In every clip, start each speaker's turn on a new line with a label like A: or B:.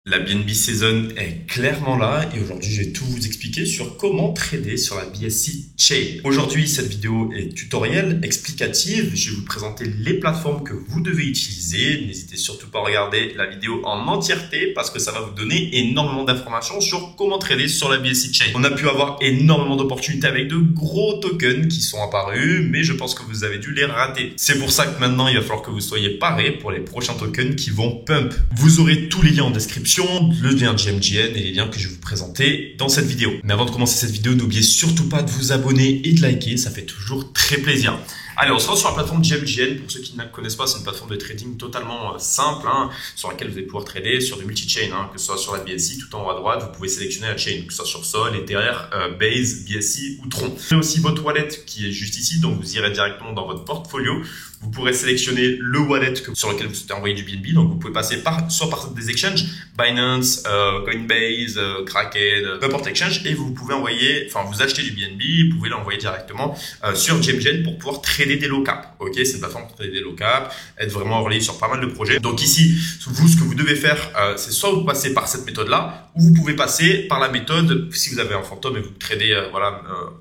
A: La BNB Season est clairement là et aujourd'hui je vais tout vous expliquer sur comment trader sur la BSC Chain. Aujourd'hui cette vidéo est tutoriel, explicative, je vais vous présenter les plateformes que vous devez utiliser. N'hésitez surtout pas à regarder la vidéo en entièreté parce que ça va vous donner énormément d'informations sur comment trader sur la BSC Chain. On a pu avoir énormément d'opportunités avec de gros tokens qui sont apparus, mais je pense que vous avez dû les rater. C'est pour ça que maintenant il va falloir que vous soyez parés pour les prochains tokens qui vont pump. Vous aurez tous les liens en description, le lien de GMGN et les liens que je vais vous présenter dans cette vidéo. Mais avant de commencer cette vidéo, n'oubliez surtout pas de vous abonner et de liker, ça fait toujours très plaisir. Allez, on se rend sur la plateforme GMGN. Pour ceux qui ne la connaissent pas, c'est une plateforme de trading totalement simple, sur laquelle vous allez pouvoir trader sur du multi-chain, que ce soit sur la BSC, tout en haut à droite, vous pouvez sélectionner la chain, que ce soit sur Sol, Ether, Base, BSC ou Tron. Vous avez aussi votre wallet qui est juste ici, donc vous irez directement dans votre portfolio. Vous pourrez sélectionner le wallet sur lequel vous souhaitez envoyer du BNB. Donc, vous pouvez passer soit par des exchanges, Binance, Coinbase, Kraken, peu importe exchange, et vous pouvez vous achetez du BNB, vous pouvez l'envoyer directement sur GMGN pour pouvoir trader des low cap. Ok, c'est une plateforme pour trader des low cap, être vraiment relié sur pas mal de projets. Donc ici, vous, ce que vous devez faire, c'est soit vous passez par cette méthode-là, ou vous pouvez passer par la méthode, si vous avez un fantôme et vous tradez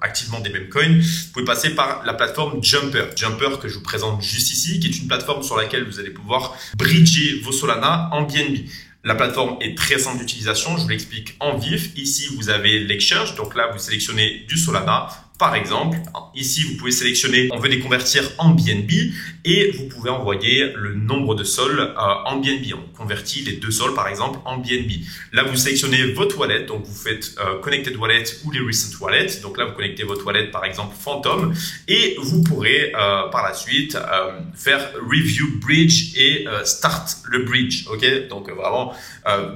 A: activement des mêmes coins, vous pouvez passer par la plateforme Jumper. Jumper que je vous présente juste ici, qui est une plateforme sur laquelle vous allez pouvoir bridger vos Solana en BNB. La plateforme est très simple d'utilisation, je vous l'explique en vif. Ici, vous avez l'exchange, donc là, vous sélectionnez du Solana. Par exemple, ici, vous pouvez sélectionner, on veut les convertir en BNB et vous pouvez envoyer le nombre de sols en BNB. On convertit les 2 sols, par exemple, en BNB. Là, vous sélectionnez votre wallet, donc vous faites Connected Wallet ou les Recent Wallet. Donc là, vous connectez votre wallet, par exemple, Phantom, et vous pourrez par la suite faire Review Bridge et Start le Bridge. Ok, donc vraiment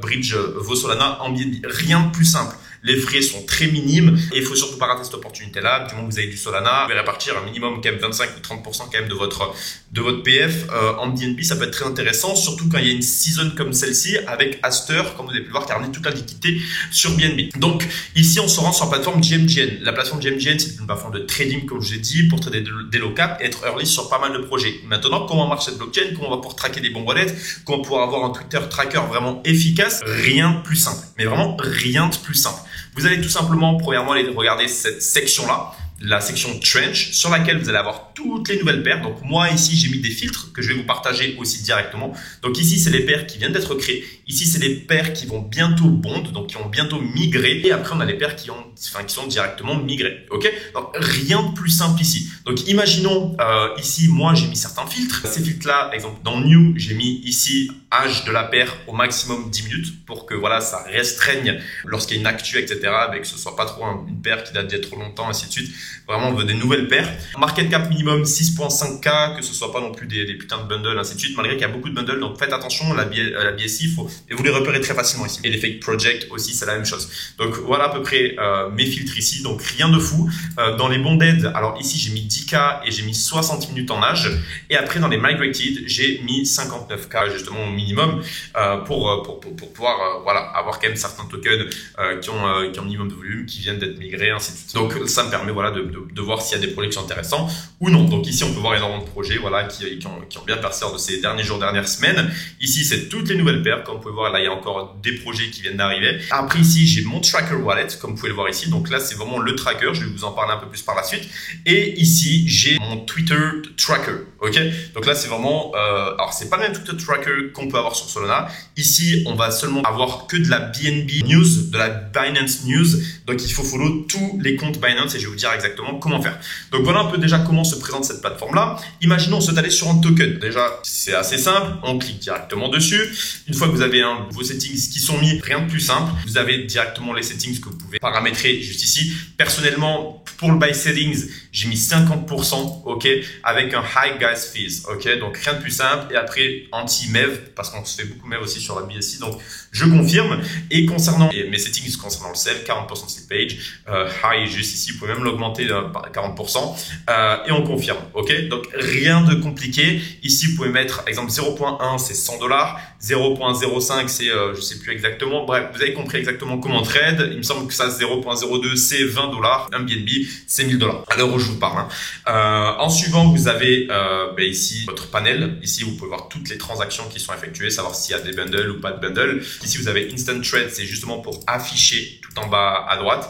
A: bridge vos Solana en BNB. Rien de plus simple. Les frais sont très minimes et il faut surtout pas rater cette opportunité-là. Du moment que vous avez du Solana, vous pouvez répartir un minimum quand même 25 ou 30% quand même de votre PF en BNB. Ça peut être très intéressant, surtout quand il y a une season comme celle-ci avec Aster, comme vous avez pu le voir, qui a ramené toute la liquidité sur BNB. Donc ici, on se rend sur la plateforme GMGN. La plateforme GMGN, c'est une plateforme de trading, comme je l'ai dit, pour trader des low cap et être early sur pas mal de projets. Maintenant, comment marche cette blockchain, comment on va pouvoir traquer des bons wallets, comment pouvoir avoir un Twitter tracker vraiment efficace, rien de plus simple. Mais vraiment rien de plus simple. Vous allez tout simplement, premièrement, aller regarder cette section-là, la section Trench, sur laquelle vous allez avoir toutes les nouvelles paires. Donc moi, ici, j'ai mis des filtres que je vais vous partager aussi directement. Donc ici, c'est les paires qui viennent d'être créées. Ici, c'est les paires qui vont bientôt bond, donc qui vont bientôt migrer. Et après, on a les paires qui sont directement migrées. Ok, donc rien de plus simple ici. Donc imaginons, ici, moi, j'ai mis certains filtres. Ces filtres-là, par exemple, dans New, j'ai mis ici âge de la paire au maximum 10 minutes pour que voilà, ça restreigne lorsqu'il y a une actu, etc. Mais que ce soit pas trop une paire qui date d'il y a trop longtemps, ainsi de suite. Vraiment, on veut des nouvelles paires. Market cap minimum 6.5K, que ce soit pas non plus des putains de bundles, ainsi de suite, malgré qu'il y a beaucoup de bundles. Donc, faites attention, la BSC, et vous les repérez très facilement ici. Et les fake projects aussi, c'est la même chose. Donc, voilà à peu près mes filtres ici. Donc, rien de fou. Dans les bonded, alors ici, j'ai mis 10K et j'ai mis 60 minutes en âge. Et après, dans les migrated, j'ai mis 59K, justement, au minimum, pour pouvoir, avoir quand même certains tokens qui ont un minimum de volume, qui viennent d'être migrés, ainsi de suite. Donc, ça me permet, de voir s'il y a des projets qui sont intéressants ou non. Donc ici, on peut voir énormément de projets qui ont bien percé lors de ces derniers jours, dernières semaines. Ici, c'est toutes les nouvelles paires. Comme vous pouvez voir, là, il y a encore des projets qui viennent d'arriver. Après, ici, j'ai mon tracker wallet, comme vous pouvez le voir ici. Donc là, c'est vraiment le tracker. Je vais vous en parler un peu plus par la suite. Et ici, j'ai mon Twitter tracker. Ok. Donc là, c'est vraiment, alors c'est pas le même Twitter tracker qu'on peut avoir sur Solana. Ici, on va seulement avoir que de la BNB news, de la Binance news. Donc il faut follow tous les comptes Binance et je vais vous dire exactement comment faire. Donc voilà un peu déjà comment se présente cette plateforme-là. Imaginons on se allé sur un token. Déjà, c'est assez simple. On clique directement dessus. Une fois que vous avez vos settings qui sont mis, rien de plus simple. Vous avez directement les settings que vous pouvez paramétrer juste ici. Personnellement, pour le buy settings, j'ai mis 50%, ok, avec un high gas fees, ok. Donc rien de plus simple. Et après anti-MEV, parce qu'on se fait beaucoup MEV aussi sur la BSC. Donc je confirme. Et concernant mes settings concernant le sell, 40% de slippage, high juste ici, vous pouvez même l'augmenter par 40%, et on confirme, ok. Donc rien de compliqué. Ici, vous pouvez mettre, exemple 0.1, c'est $100, 0.05, c'est je sais plus exactement. Bref, vous avez compris exactement comment trade. Il me semble que ça 0.02, c'est $20, un BNB, c'est $1000. À l'heure dont je vous parle. En suivant, vous avez ici votre panel. Ici, vous pouvez voir toutes les transactions qui sont effectuées, savoir s'il y a des bundles ou pas de bundles. Ici, vous avez Instant Trade, c'est justement pour afficher tout en bas à droite.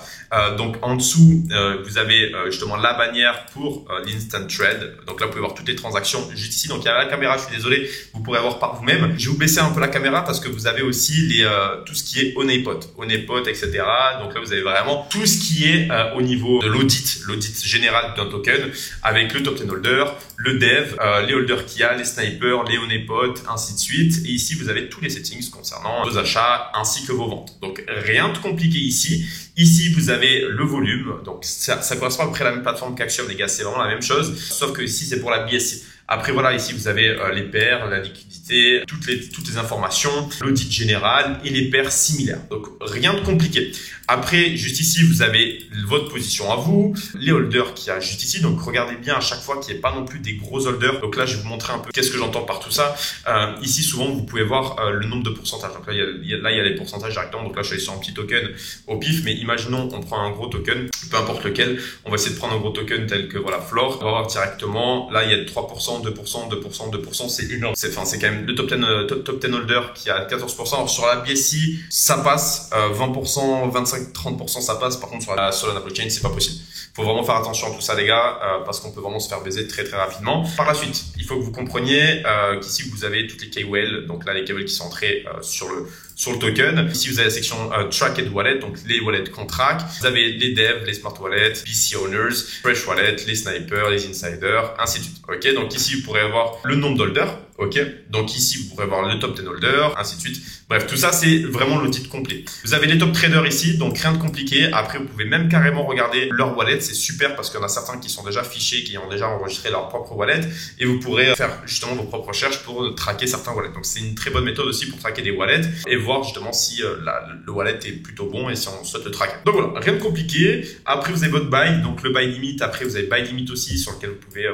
A: Donc en dessous, vous avez justement la bannière pour l'Instant Trade. Donc là, vous pouvez voir toutes les transactions juste ici. Donc il y a la caméra, je suis désolé, vous pourrez voir par vous-même. Je vais vous baisser un peu la caméra parce que vous avez aussi tout ce qui est honeypot, etc. Donc là, vous avez vraiment tout ce qui est au niveau de l'audit général d'un token avec le top 10 holder, le dev, les holders qu'il y a, les snipers, les honeypots, ainsi de suite. Et ici, vous avez tous les settings concernant vos achats ainsi que vos ventes. Donc rien de compliqué ici. Ici, vous avez le volume. Donc ça correspond à peu près à la même plateforme qu'Axiom, les gars. C'est vraiment la même chose, sauf que ici, c'est pour la BSC. Après, voilà, ici, vous avez les paires, la liquidité, toutes les informations, l'audit général et les paires similaires. Donc, rien de compliqué. Après, juste ici, vous avez votre position à vous, les holders qu'il y a juste ici. Donc, regardez bien à chaque fois qu'il n'y ait pas non plus des gros holders. Donc là, je vais vous montrer un peu qu'est-ce que j'entends par tout ça. Ici, souvent, vous pouvez voir le nombre de pourcentages. Donc là, il y a les pourcentages directement. Donc là, je suis allé sur un petit token au pif. Mais imaginons, on prend un gros token, peu importe lequel. On va essayer de prendre un gros token tel que, voilà, Floor. On va voir directement. Là, il y a 3%, 2%, c'est énorme. C'est quand même le top 10 holder qui a 14%. Alors, sur la BSC, ça passe 20%, 25-30%, ça passe. Par contre, sur la Solana blockchain, c'est pas possible. Faut vraiment faire attention à tout ça, les gars, parce qu'on peut vraiment se faire baiser très rapidement. Par la suite, il faut que vous compreniez qu'ici, vous avez toutes les KWL. Donc là, les KWL qui sont entrés sur le token. Ici, vous avez la section Tracked Wallet, donc les wallets qu'on track. Vous avez les devs, les smart wallets, BC owners, fresh wallet, les snipers, les insiders, ainsi de suite. Ok, donc ici, vous pourrez avoir le nombre d'holders. Ok, donc ici, vous pourrez voir le top 10 holders, ainsi de suite. Bref, tout ça, c'est vraiment l'audit complet. Vous avez les top traders ici, donc rien de compliqué. Après, vous pouvez même carrément regarder leur wallet. C'est super parce qu'il y en a certains qui sont déjà fichés, qui ont déjà enregistré leur propre wallet. Et vous pourrez faire justement vos propres recherches pour traquer certains wallets. Donc, c'est une très bonne méthode aussi pour traquer des wallets et voir justement si le wallet est plutôt bon et si on souhaite le traquer. Donc voilà, rien de compliqué. Après, vous avez votre buy, donc le buy limit. Après, vous avez buy limit aussi sur lequel vous pouvez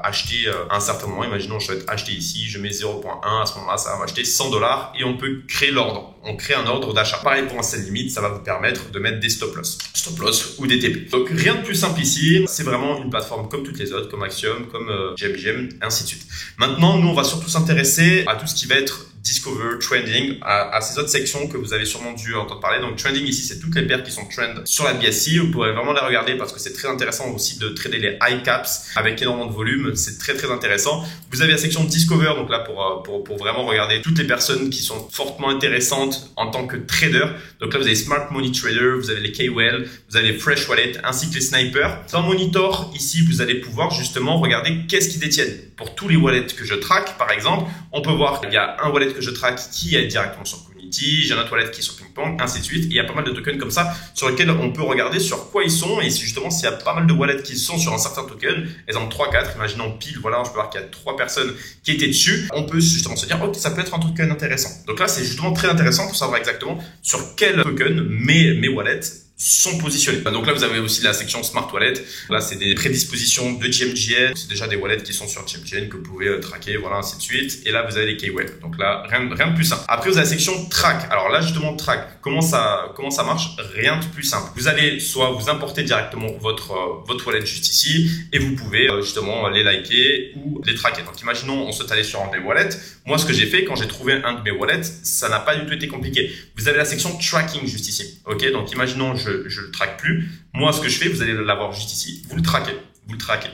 A: acheter à un certain moment. Imaginons, je souhaite acheter ici, je mets 0.1. À ce moment-là, ça va m'acheter $100 et on peut créer l'ordre. On crée un ordre d'achat. Pareil pour un sell limit, ça va vous permettre de mettre des stop loss ou des TP. Donc rien de plus simple ici. C'est vraiment une plateforme comme toutes les autres, comme Axiom, comme GMGM, ainsi de suite. Maintenant, nous, on va surtout s'intéresser à tout ce qui va être Discover, Trending, à ces autres sections que vous avez sûrement dû entendre parler. Donc Trending ici, c'est toutes les paires qui sont trend sur la BSC. Vous pourrez vraiment les regarder parce que c'est très intéressant aussi de trader les high caps avec énormément de volume. C'est très intéressant. Vous avez la section Discover, donc là pour vraiment regarder toutes les personnes qui sont fortement intéressantes en tant que trader. Donc là, vous avez Smart Money Trader, vous avez les KWL, vous avez les Fresh Wallet ainsi que les snipers. Dans Monitor, ici, vous allez pouvoir justement regarder qu'est-ce qu'ils détiennent. Pour tous les wallets que je traque, par exemple, on peut voir qu'il y a un wallet que je traque qui est directement sur Community, j'ai un autre wallet qui est sur Ping-Pong, ainsi de suite. Et il y a pas mal de tokens comme ça sur lesquels on peut regarder sur quoi ils sont. Et c'est justement s'il y a pas mal de wallets qui sont sur un certain token, exemple 3-4, imaginons pile, voilà, je peux voir qu'il y a 3 personnes qui étaient dessus, on peut justement se dire, ok, ça peut être un token intéressant. Donc là, c'est justement très intéressant pour savoir exactement sur quel token mes wallets sont positionnés. Donc là, vous avez aussi la section Smart Wallet. Là, c'est des prédispositions de GMGN. C'est déjà des wallets qui sont sur GMGN que vous pouvez traquer, voilà, ainsi de suite. Et là, vous avez les KWeb. Donc là, rien de plus simple. Après, vous avez la section Track. Alors là, justement, Track. Comment ça marche? Rien de plus simple. Vous allez soit vous importer directement votre wallet juste ici et vous pouvez justement les liker ou les traquer. Donc, imaginons, on souhaite aller sur un des wallets. Moi, ce que j'ai fait quand j'ai trouvé un de mes wallets, ça n'a pas du tout été compliqué. Vous avez la section Tracking juste ici. Ok, donc imaginons, je le traque plus. Moi, ce que je fais, vous allez l'avoir juste ici. Vous le traquez.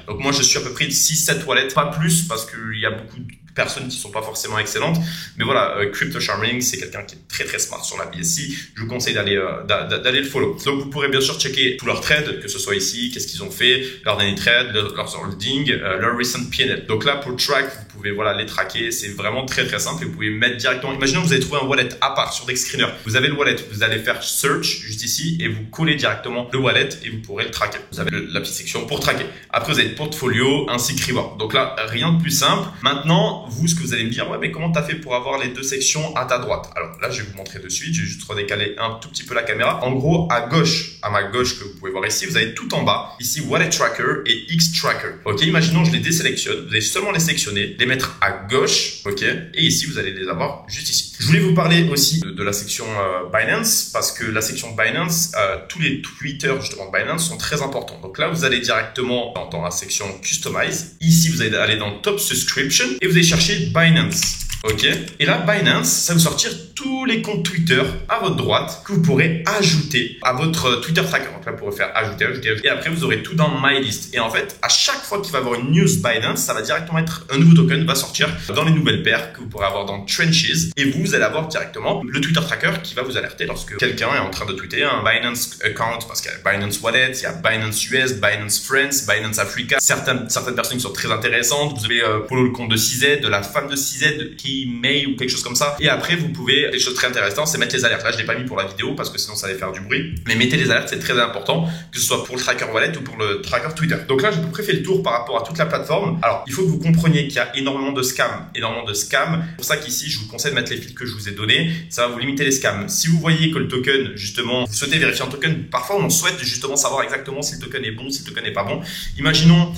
A: Donc moi, je suis à peu près de 6-7 wallets, pas plus parce qu'il y a beaucoup de personnes qui sont pas forcément excellentes. Mais voilà, Crypto Charming, c'est quelqu'un qui est très smart sur la BSC. Je vous conseille d'aller le follow. Donc vous pourrez bien sûr checker tous leurs trades, que ce soit ici, qu'est-ce qu'ils ont fait, leur dernier trade, leur holding, leur recent PNL. Donc là, pour track, vous pouvez les traquer. C'est vraiment très simple et vous pouvez mettre directement. Imaginons que vous avez trouvé un wallet à part sur Dexscreener. Vous avez le wallet, vous allez faire search juste ici et vous collez directement le wallet et vous pourrez le traquer. Vous avez la petite section pour traquer. Après, vous avez portfolio ainsi que reward. Donc là, rien de plus simple. Maintenant, vous, ce que vous allez me dire, ouais, mais comment tu as fait pour avoir les deux sections à ta droite? Alors là, je vais vous montrer de suite. Je vais juste redécaler un tout petit peu la caméra. En gros, à ma gauche, que vous pouvez voir ici, vous avez tout en bas, ici, Wallet Tracker et X Tracker. Ok, imaginons, je les désélectionne. Vous allez seulement les sélectionner, les mettre à gauche, ok? Et ici, vous allez les avoir juste ici. Je voulais vous parler aussi de la section Binance, parce que la section Binance, tous les Twitter justement de Binance sont très importants. Donc là, vous allez directement dans la section Customize. Ici, vous allez aller dans Top Subscription et vous allez chercher Binance. Ok. Et là, Binance, ça va vous sortir tous les comptes Twitter à votre droite que vous pourrez ajouter à votre Twitter tracker. Donc là, vous pourrez faire ajouter. Et après, vous aurez tout dans My List. Et en fait, à chaque fois qu'il va y avoir une news Binance, ça va directement être un nouveau token va sortir dans les nouvelles paires que vous pourrez avoir dans Trenches. Et vous allez avoir directement le Twitter tracker qui va vous alerter lorsque quelqu'un est en train de tweeter un Binance account, parce qu'il y a Binance Wallet, il y a Binance US, Binance France, Binance Africa. Certaines personnes qui sont très intéressantes. Vous avez pour le compte de CZ, de la femme de CZ qui May ou quelque chose comme ça. Et après, vous pouvez, quelque chose de très intéressant, c'est mettre les alertes. Là, je l'ai pas mis pour la vidéo parce que sinon ça allait faire du bruit. Mais mettez les alertes, c'est très important, que ce soit pour le tracker wallet ou pour le tracker Twitter. Donc là, j'ai à peu près fait le tour par rapport à toute la plateforme. Alors, il faut que vous compreniez qu'il y a énormément de scams. C'est pour ça qu'ici, je vous conseille de mettre les filtres que je vous ai donnés. Ça va vous limiter les scams. Si vous voyez que le token, justement, vous souhaitez vérifier un token, parfois on souhaite justement savoir exactement si le token est bon, si le token n'est pas bon. Imaginons,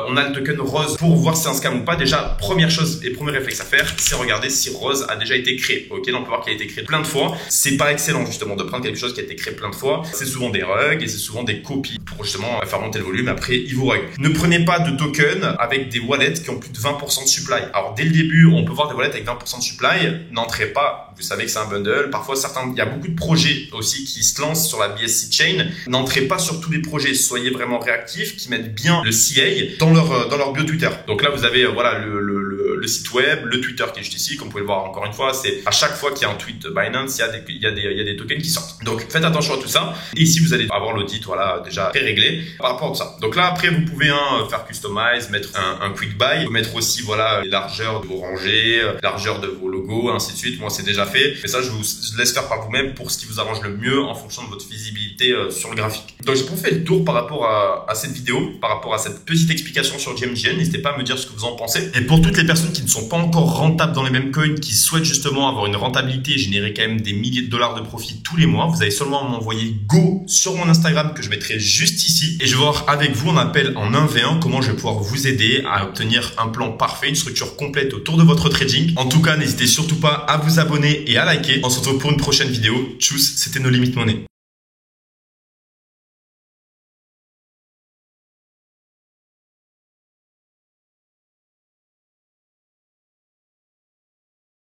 A: on a le token rose pour voir si c'est un scam ou pas. Déjà, première chose et premier réflexe à faire, c'est regarder si rose a déjà été créé. Ok, donc on peut voir qu'il a été créé plein de fois. C'est pas excellent justement de prendre quelque chose qui a été créé plein de fois. C'est souvent des rugs et c'est souvent des copies pour justement faire monter le volume. Après, il vous rug. Ne prenez pas de token avec des wallets qui ont plus de 20% de supply. Alors dès le début, on peut voir des wallets avec 20% de supply. N'entrez pas. Vous savez que c'est un bundle. Parfois, il y a beaucoup de projets aussi qui se lancent sur la BSC Chain. N'entrez pas sur tous les projets. Soyez vraiment réactifs, qui mettent bien le CA dans leur bio Twitter. Donc là, vous avez voilà le site web, le Twitter qui est juste ici. Comme vous pouvez le voir encore une fois, c'est à chaque fois qu'il y a un tweet de Binance, il y a des tokens qui sortent. Donc faites attention à tout ça. Et ici, vous allez avoir l'audit, voilà, déjà pré-réglé par rapport à ça. Donc là, après, vous pouvez faire customize, mettre un quick buy, mettre aussi voilà les largeurs de vos rangées, largeur de vos logos, ainsi de suite. Moi, c'est déjà fait. Mais ça, je vous laisse faire par vous-même pour ce qui vous arrange le mieux en fonction de votre visibilité sur le graphique. Donc j'ai fait le tour par rapport à cette vidéo, par rapport à cette petite explication sur GMGN. N'hésitez pas à me dire ce que vous en pensez. Et pour toutes les personnes qui ne sont pas encore rentables dans les mêmes coins, qui souhaitent justement avoir une rentabilité et générer quand même des milliers de dollars de profit tous les mois, vous avez seulement à m'envoyer Go sur mon Instagram que je mettrai juste ici. Et je vais voir avec vous en appel en 1v1 comment je vais pouvoir vous aider à obtenir un plan parfait, une structure complète autour de votre trading. En tout cas, n'hésitez surtout pas à vous abonner et à liker. On se retrouve pour une prochaine vidéo. Tchuss, c'était No Limit Money.